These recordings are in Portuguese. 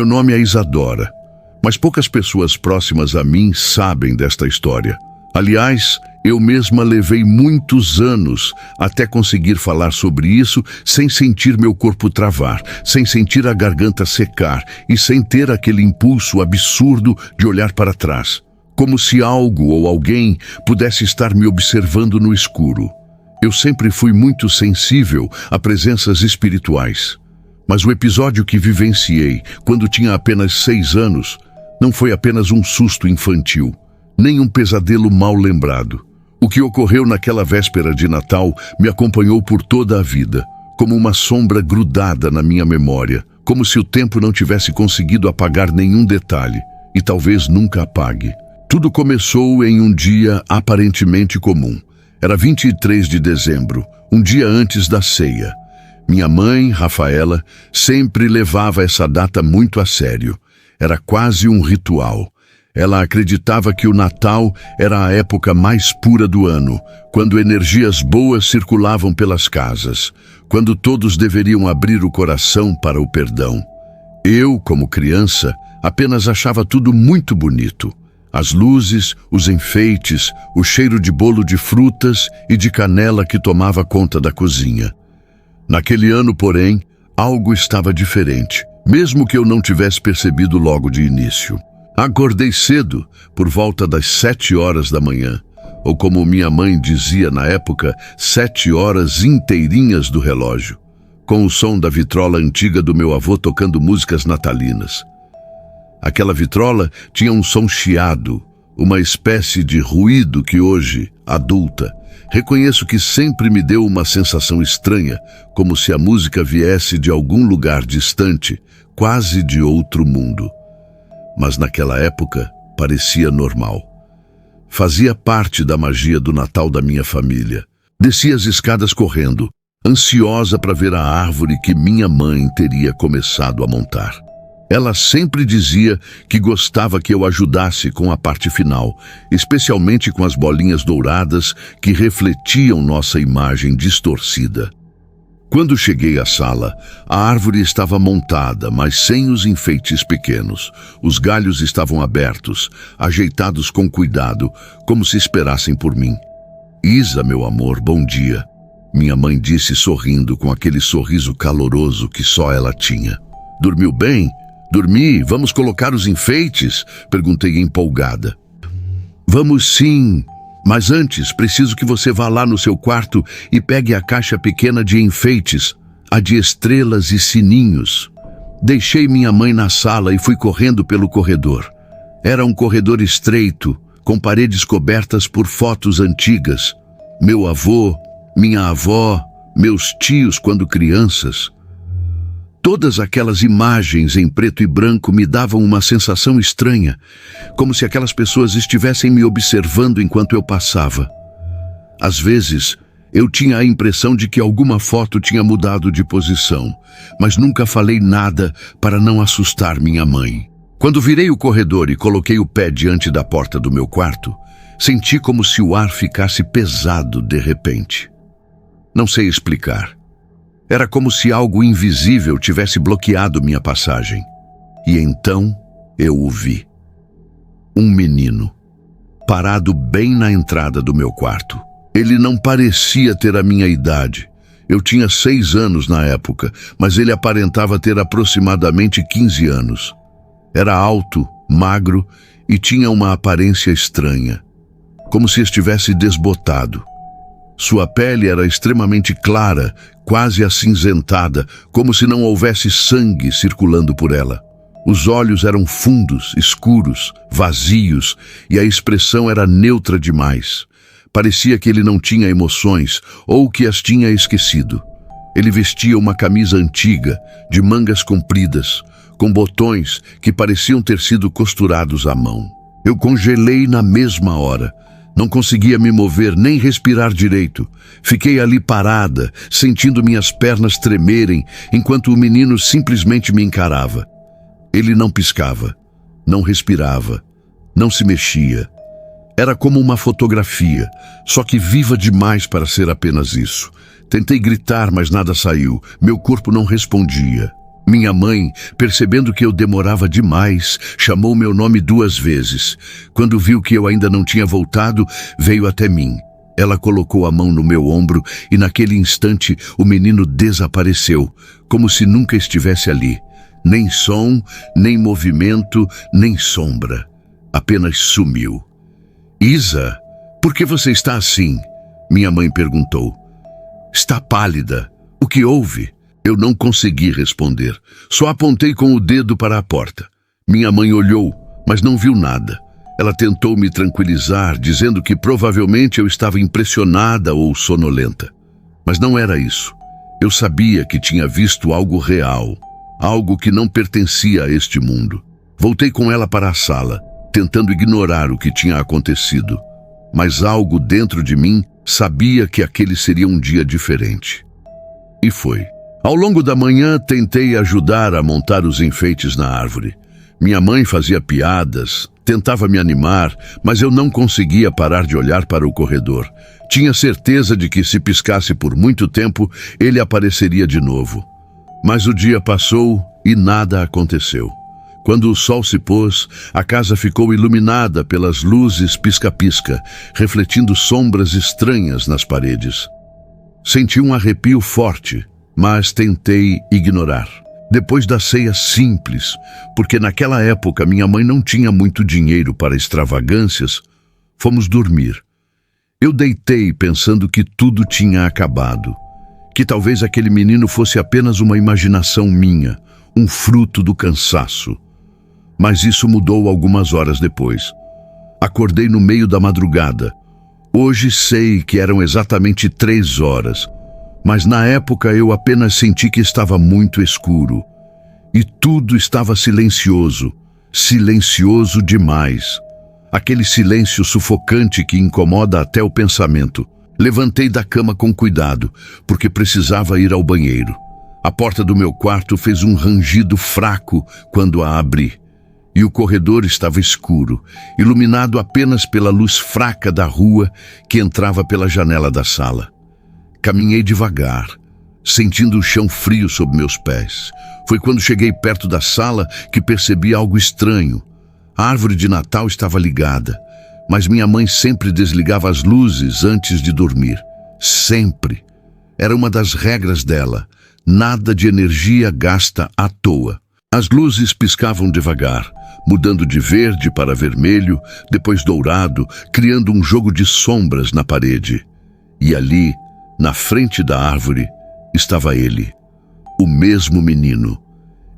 Meu nome é Isadora, mas poucas pessoas próximas a mim sabem desta história. Aliás, eu mesma levei muitos anos até conseguir falar sobre isso sem sentir meu corpo travar, sem sentir a garganta secar e sem ter aquele impulso absurdo de olhar para trás, como se algo ou alguém pudesse estar me observando no escuro. Eu sempre fui muito sensível a presenças espirituais, mas o episódio que vivenciei quando tinha apenas 6 anos não foi apenas um susto infantil, nem um pesadelo mal lembrado. O que ocorreu naquela véspera de Natal me acompanhou por toda a vida, como uma sombra grudada na minha memória, como se o tempo não tivesse conseguido apagar nenhum detalhe, e talvez nunca apague. Tudo começou em um dia aparentemente comum. Era 23 de dezembro, um dia antes da ceia. Minha mãe, Rafaela, sempre levava essa data muito a sério. Era quase um ritual. Ela acreditava que o Natal era a época mais pura do ano, quando energias boas circulavam pelas casas, quando todos deveriam abrir o coração para o perdão. Eu, como criança, apenas achava tudo muito bonito. As luzes, os enfeites, o cheiro de bolo de frutas e de canela que tomava conta da cozinha. Naquele ano, porém, algo estava diferente, mesmo que eu não tivesse percebido logo de início. Acordei cedo, por volta das 7 horas da manhã, ou como minha mãe dizia na época, 7 horas inteirinhas do relógio, com o som da vitrola antiga do meu avô tocando músicas natalinas. Aquela vitrola tinha um som chiado, uma espécie de ruído que hoje, adulta, reconheço que sempre me deu uma sensação estranha, como se a música viesse de algum lugar distante, quase de outro mundo. Mas naquela época parecia normal. Fazia parte da magia do Natal da minha família. Descia as escadas correndo, ansiosa para ver a árvore que minha mãe teria começado a montar. Ela sempre dizia que gostava que eu ajudasse com a parte final, especialmente com as bolinhas douradas que refletiam nossa imagem distorcida. Quando cheguei à sala, a árvore estava montada, mas sem os enfeites pequenos. Os galhos estavam abertos, ajeitados com cuidado, como se esperassem por mim. Isa, meu amor, bom dia. Minha mãe disse sorrindo com aquele sorriso caloroso que só ela tinha. Dormiu bem? Dormi, vamos colocar os enfeites? Perguntei empolgada. Vamos sim. Mas antes, preciso que você vá lá no seu quarto e pegue a caixa pequena de enfeites, a de estrelas e sininhos. Deixei minha mãe na sala e fui correndo pelo corredor. Era um corredor estreito, com paredes cobertas por fotos antigas. Meu avô, minha avó, meus tios quando crianças. Todas aquelas imagens em preto e branco me davam uma sensação estranha, como se aquelas pessoas estivessem me observando enquanto eu passava. Às vezes, eu tinha a impressão de que alguma foto tinha mudado de posição, mas nunca falei nada para não assustar minha mãe. Quando virei o corredor e coloquei o pé diante da porta do meu quarto, senti como se o ar ficasse pesado de repente. Não sei explicar. Era como se algo invisível tivesse bloqueado minha passagem. E então eu o vi. Um menino, parado bem na entrada do meu quarto. Ele não parecia ter a minha idade. Eu tinha 6 anos na época, mas ele aparentava ter aproximadamente 15 anos. Era alto, magro e tinha uma aparência estranha, como se estivesse desbotado. Sua pele era extremamente clara, quase acinzentada, como se não houvesse sangue circulando por ela. Os olhos eram fundos, escuros, vazios, e a expressão era neutra demais. Parecia que ele não tinha emoções, ou que as tinha esquecido. Ele vestia uma camisa antiga, de mangas compridas, com botões que pareciam ter sido costurados à mão. Eu congelei na mesma hora. Não conseguia me mover nem respirar direito. Fiquei ali parada, sentindo minhas pernas tremerem, enquanto o menino simplesmente me encarava. Ele não piscava, não respirava, não se mexia. Era como uma fotografia, só que viva demais para ser apenas isso. Tentei gritar, mas nada saiu. Meu corpo não respondia. Minha mãe, percebendo que eu demorava demais, chamou meu nome 2 vezes. Quando viu que eu ainda não tinha voltado, veio até mim. Ela colocou a mão no meu ombro e naquele instante o menino desapareceu, como se nunca estivesse ali. Nem som, nem movimento, nem sombra. Apenas sumiu. Isa, por que você está assim? Minha mãe perguntou. Está pálida. O que houve? Eu não consegui responder. Só apontei com o dedo para a porta. Minha mãe olhou, mas não viu nada. Ela tentou me tranquilizar, dizendo que provavelmente eu estava impressionada ou sonolenta. Mas não era isso. Eu sabia que tinha visto algo real, algo que não pertencia a este mundo. Voltei com ela para a sala, tentando ignorar o que tinha acontecido. Mas algo dentro de mim sabia que aquele seria um dia diferente. E foi. Ao longo da manhã, tentei ajudar a montar os enfeites na árvore. Minha mãe fazia piadas, tentava me animar, mas eu não conseguia parar de olhar para o corredor. Tinha certeza de que se piscasse por muito tempo, ele apareceria de novo. Mas o dia passou e nada aconteceu. Quando o sol se pôs, a casa ficou iluminada pelas luzes pisca-pisca, refletindo sombras estranhas nas paredes. Senti um arrepio forte, mas tentei ignorar. Depois da ceia simples, porque naquela época minha mãe não tinha muito dinheiro para extravagâncias, fomos dormir. Eu deitei pensando que tudo tinha acabado, que talvez aquele menino fosse apenas uma imaginação minha, um fruto do cansaço. Mas isso mudou algumas horas depois. Acordei no meio da madrugada. Hoje sei que eram exatamente 3 horas, mas na época eu apenas senti que estava muito escuro. E tudo estava silencioso, silencioso demais. Aquele silêncio sufocante que incomoda até o pensamento. Levantei da cama com cuidado, porque precisava ir ao banheiro. A porta do meu quarto fez um rangido fraco quando a abri. E o corredor estava escuro, iluminado apenas pela luz fraca da rua que entrava pela janela da sala. Caminhei devagar, sentindo o chão frio sob meus pés. Foi quando cheguei perto da sala que percebi algo estranho. A árvore de Natal estava ligada, mas minha mãe sempre desligava as luzes antes de dormir. Sempre. Era uma das regras dela. Nada de energia gasta à toa. As luzes piscavam devagar, mudando de verde para vermelho, depois dourado, criando um jogo de sombras na parede. E ali, na frente da árvore, estava ele, o mesmo menino.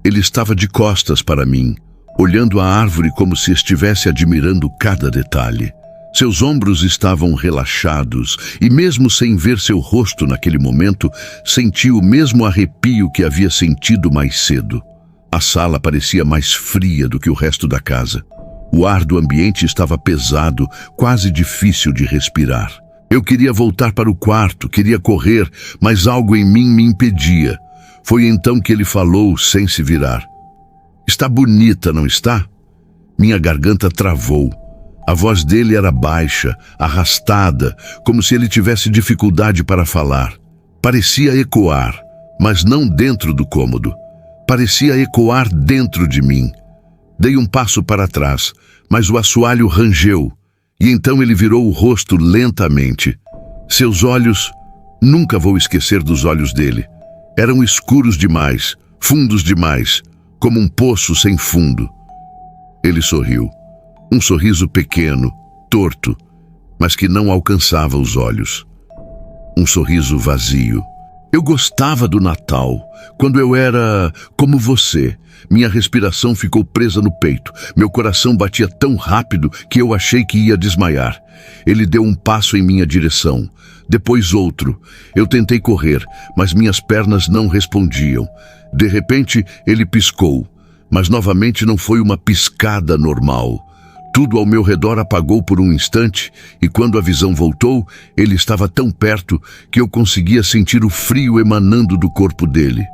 Ele estava de costas para mim, olhando a árvore como se estivesse admirando cada detalhe. Seus ombros estavam relaxados e, mesmo sem ver seu rosto naquele momento, senti o mesmo arrepio que havia sentido mais cedo. A sala parecia mais fria do que o resto da casa. O ar do ambiente estava pesado, quase difícil de respirar. Eu queria voltar para o quarto, queria correr, mas algo em mim me impedia. Foi então que ele falou, sem se virar. Está bonita, não está? Minha garganta travou. A voz dele era baixa, arrastada, como se ele tivesse dificuldade para falar. Parecia ecoar, mas não dentro do cômodo. Parecia ecoar dentro de mim. Dei um passo para trás, mas o assoalho rangeu, e então ele virou o rosto lentamente. Seus olhos, nunca vou esquecer dos olhos dele. Eram escuros demais, fundos demais, como um poço sem fundo. Ele sorriu. Um sorriso pequeno, torto, mas que não alcançava os olhos. Um sorriso vazio. Eu gostava do Natal, quando eu era como você. Minha respiração ficou presa no peito. Meu coração batia tão rápido que eu achei que ia desmaiar. Ele deu um passo em minha direção, depois outro. Eu tentei correr, mas minhas pernas não respondiam. De repente, ele piscou, mas novamente não foi uma piscada normal. Tudo ao meu redor apagou por um instante, e quando a visão voltou, ele estava tão perto que eu conseguia sentir o frio emanando do corpo dele.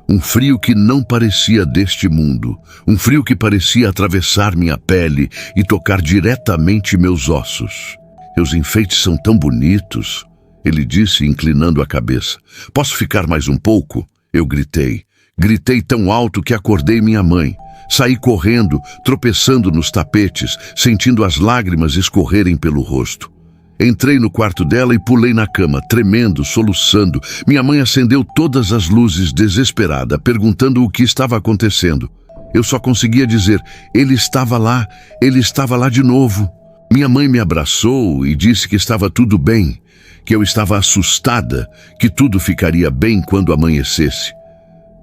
Um frio que não parecia deste mundo, um frio que parecia atravessar minha pele e tocar diretamente meus ossos. Seus enfeites são tão bonitos, ele disse, inclinando a cabeça. Posso ficar mais um pouco? Eu gritei. Gritei tão alto que acordei minha mãe. Saí correndo, tropeçando nos tapetes, sentindo as lágrimas escorrerem pelo rosto. Entrei no quarto dela e pulei na cama, tremendo, soluçando. Minha mãe acendeu todas as luzes, desesperada, perguntando o que estava acontecendo. Eu só conseguia dizer: ele estava lá de novo. Minha mãe me abraçou e disse que estava tudo bem, que eu estava assustada, que tudo ficaria bem quando amanhecesse.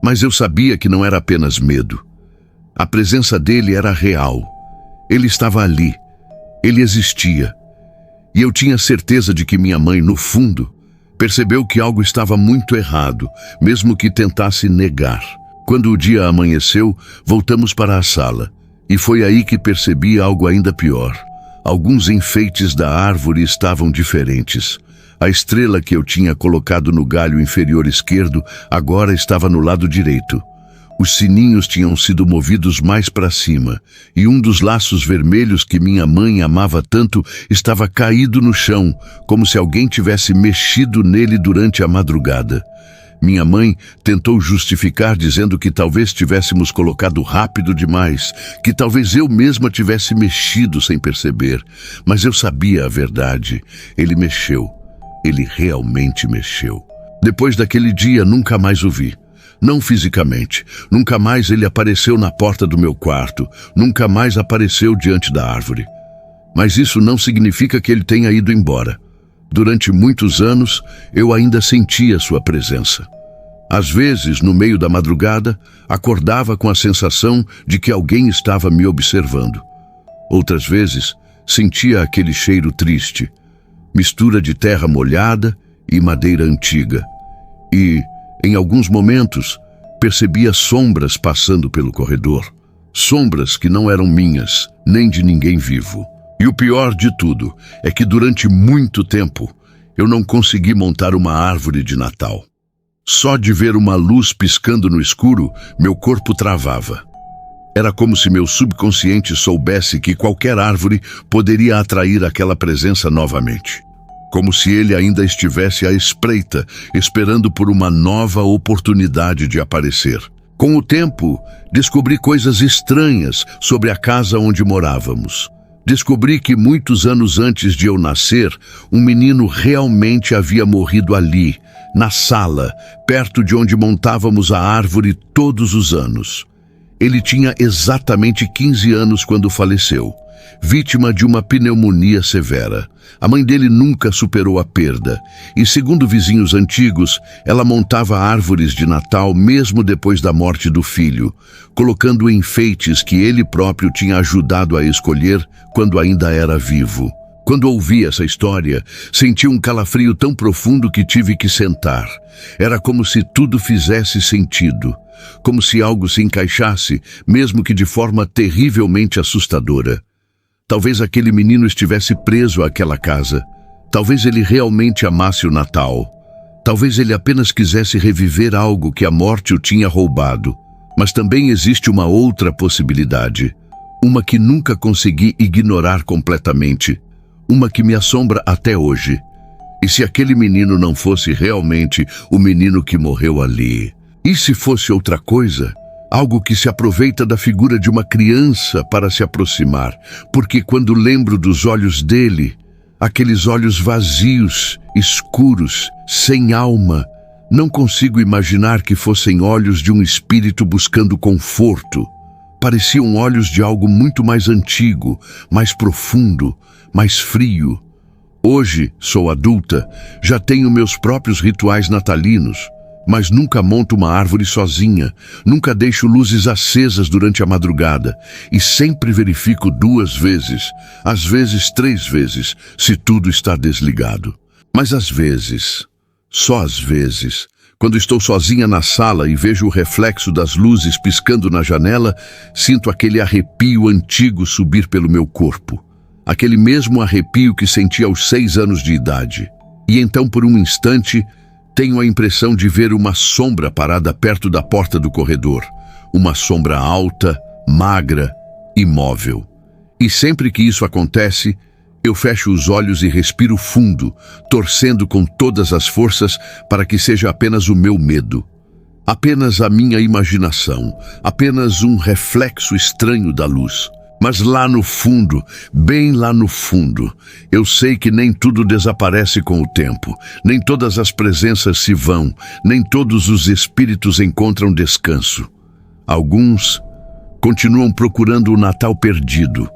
Mas eu sabia que não era apenas medo. A presença dele era real. Ele estava ali. Ele existia. E eu tinha certeza de que minha mãe, no fundo, percebeu que algo estava muito errado, mesmo que tentasse negar. Quando o dia amanheceu, voltamos para a sala. E foi aí que percebi algo ainda pior. Alguns enfeites da árvore estavam diferentes. A estrela que eu tinha colocado no galho inferior esquerdo agora estava no lado direito. Os sininhos tinham sido movidos mais para cima, e um dos laços vermelhos que minha mãe amava tanto estava caído no chão, como se alguém tivesse mexido nele durante a madrugada. Minha mãe tentou justificar dizendo que talvez tivéssemos colocado rápido demais, que talvez eu mesma tivesse mexido sem perceber. Mas eu sabia a verdade. Ele mexeu. Ele realmente mexeu. Depois daquele dia, nunca mais o vi. Não fisicamente. Nunca mais ele apareceu na porta do meu quarto. Nunca mais apareceu diante da árvore. Mas isso não significa que ele tenha ido embora. Durante muitos anos, eu ainda sentia sua presença. Às vezes, no meio da madrugada, acordava com a sensação de que alguém estava me observando. Outras vezes, sentia aquele cheiro triste, mistura de terra molhada e madeira antiga. E, em alguns momentos, percebia sombras passando pelo corredor. Sombras que não eram minhas, nem de ninguém vivo. E o pior de tudo é que durante muito tempo eu não consegui montar uma árvore de Natal. Só de ver uma luz piscando no escuro, meu corpo travava. Era como se meu subconsciente soubesse que qualquer árvore poderia atrair aquela presença novamente. Como se ele ainda estivesse à espreita, esperando por uma nova oportunidade de aparecer. Com o tempo, descobri coisas estranhas sobre a casa onde morávamos. Descobri que muitos anos antes de eu nascer, um menino realmente havia morrido ali, na sala, perto de onde montávamos a árvore todos os anos. Ele tinha exatamente 15 anos quando faleceu, vítima de uma pneumonia severa. A mãe dele nunca superou a perda, e segundo vizinhos antigos, ela montava árvores de Natal mesmo depois da morte do filho, colocando enfeites que ele próprio tinha ajudado a escolher quando ainda era vivo. Quando ouvi essa história, senti um calafrio tão profundo que tive que sentar. Era como se tudo fizesse sentido, como se algo se encaixasse, mesmo que de forma terrivelmente assustadora. Talvez aquele menino estivesse preso àquela casa. Talvez ele realmente amasse o Natal. Talvez ele apenas quisesse reviver algo que a morte o tinha roubado. Mas também existe uma outra possibilidade. Uma que nunca consegui ignorar completamente. Uma que me assombra até hoje. E se aquele menino não fosse realmente o menino que morreu ali? E se fosse outra coisa? Algo que se aproveita da figura de uma criança para se aproximar, porque quando lembro dos olhos dele, aqueles olhos vazios, escuros, sem alma, não consigo imaginar que fossem olhos de um espírito buscando conforto. Pareciam olhos de algo muito mais antigo, mais profundo, mais frio. Hoje, sou adulta, já tenho meus próprios rituais natalinos, mas nunca monto uma árvore sozinha, nunca deixo luzes acesas durante a madrugada e sempre verifico 2 vezes, às vezes 3 vezes, se tudo está desligado. Mas às vezes, só às vezes, quando estou sozinha na sala e vejo o reflexo das luzes piscando na janela, sinto aquele arrepio antigo subir pelo meu corpo. Aquele mesmo arrepio que senti aos 6 anos de idade. E então, por um instante, tenho a impressão de ver uma sombra parada perto da porta do corredor. Uma sombra alta, magra, imóvel. E sempre que isso acontece, eu fecho os olhos e respiro fundo, torcendo com todas as forças para que seja apenas o meu medo. Apenas a minha imaginação, apenas um reflexo estranho da luz. Mas lá no fundo, bem lá no fundo, eu sei que nem tudo desaparece com o tempo, nem todas as presenças se vão, nem todos os espíritos encontram descanso. Alguns continuam procurando o Natal perdido,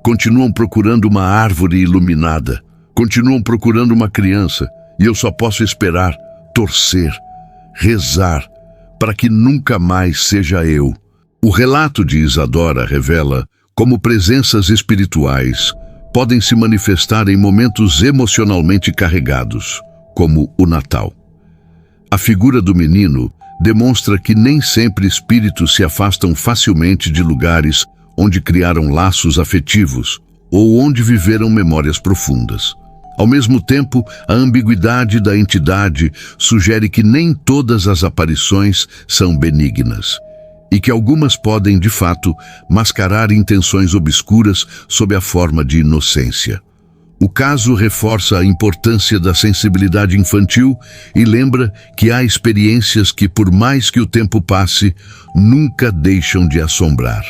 continuam procurando uma árvore iluminada, continuam procurando uma criança, e eu só posso esperar, torcer, rezar, para que nunca mais seja eu. O relato de Isadora revela como presenças espirituais podem se manifestar em momentos emocionalmente carregados, como o Natal. A figura do menino demonstra que nem sempre espíritos se afastam facilmente de lugares onde criaram laços afetivos ou onde viveram memórias profundas. Ao mesmo tempo, a ambiguidade da entidade sugere que nem todas as aparições são benignas e que algumas podem, de fato, mascarar intenções obscuras sob a forma de inocência. O caso reforça a importância da sensibilidade infantil e lembra que há experiências que, por mais que o tempo passe, nunca deixam de assombrar.